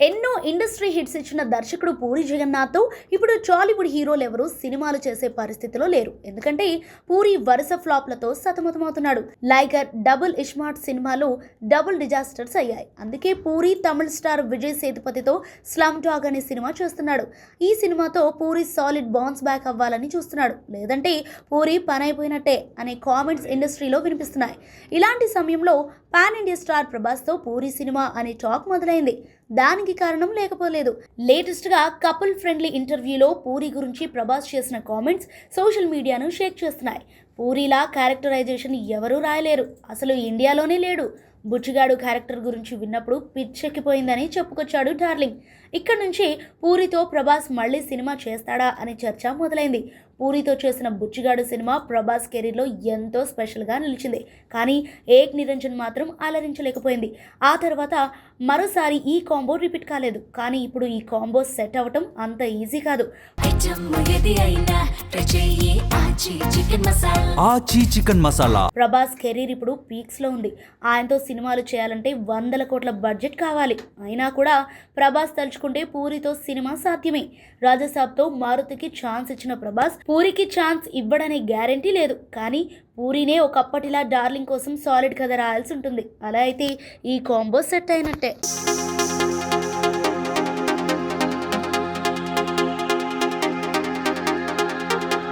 ఎన్నో industry hits ఇచ్చిన దర్శకుడు పూరి జగన్నాథ్ ఇప్పుడు టాలీవుడ్ హీరోలు ఎవరు సినిమాలు చేసే పరిస్థితిలో లేరు. ఎందుకంటే పూరి వరుస ఫ్లాప్లతో సతమతమవుతున్నాడు. లైగర్, డబుల్ ఇస్మార్ట్ సినిమాలు డబుల్ డిజాస్టర్స్ అయ్యాయి. అందుకే పూరి తమిళ స్టార్ విజయ్ సేతుపతితో స్లమ్ డాగ్ అనే సినిమా చేస్తున్నాడు. ఈ సినిమాతో పూరి సాలిడ్ బౌన్స్ బ్యాక్ అవ్వాలని చూస్తున్నాడు. లేదంటే పూరి పని అయిపోయినట్టే అనే కామెంట్స్ ఇండస్ట్రీలో వినిపిస్తున్నాయి. ఇలాంటి సమయంలో పాన్ ఇండియా స్టార్ ప్రభాస్తో పూరి సినిమా అనే టాక్ మొదలైంది. దానికి కారణం లేకపోలేదు. లేటెస్ట్గా కపుల్ ఫ్రెండ్లీ ఇంటర్వ్యూలో పూరి గురించి ప్రభాస్ చేసిన కామెంట్స్ సోషల్ మీడియాను షేక్ చేస్తున్నాయి. పూరిలా క్యారెక్టరైజేషన్ ఎవరూ రాయలేరు, అసలు ఇండియాలోనే లేడు. బుచ్చిగాడు క్యారెక్టర్ గురించి విన్నప్పుడు పిచ్చెక్కిపోయిందని చెప్పుకొచ్చాడు డార్లింగ్. ఇక్కడ నుంచి పూరితో ప్రభాస్ మళ్ళీ సినిమా చేస్తాడా అనే చర్చ మొదలైంది. పూరితో చేసిన బుచ్చిగాడు సినిమా ప్రభాస్ కెరీర్లో ఎంతో స్పెషల్గా నిలిచింది. కానీ ఏక్ నిరంజన్ మాత్రం అలరించలేకపోయింది. ఆ తర్వాత మరోసారి ఈ కాంబో రిపీట్ కాలేదు. కానీ ఇప్పుడు ఈ కాంబో సెట్ అవ్వటం అంత ఈజీ కాదు. చికెన్ మసాలా ప్రభాస్ కెరీర్ ఇప్పుడు పీక్స్ లో ఉంది. ఆయనతో సినిమాలు చేయాలంటే 100 కోట్ల బడ్జెట్ కావాలి. అయినా కూడా ప్రభాస్ తలుచుకుంటే పూరితో సినిమా సాధ్యమే. రాజసాబ్తో మారుతికి ఛాన్స్ ఇచ్చిన ప్రభాస్ పూరికి ఛాన్స్ ఇవ్వడనే గ్యారెంటీ లేదు. కానీ పూరినే ఒకప్పటిలా డార్లింగ్ కోసం సాలిడ్ కథ రాయాల్సి ఉంటుంది. అలా అయితే ఈ కాంబో సెట్ అయినట్టే.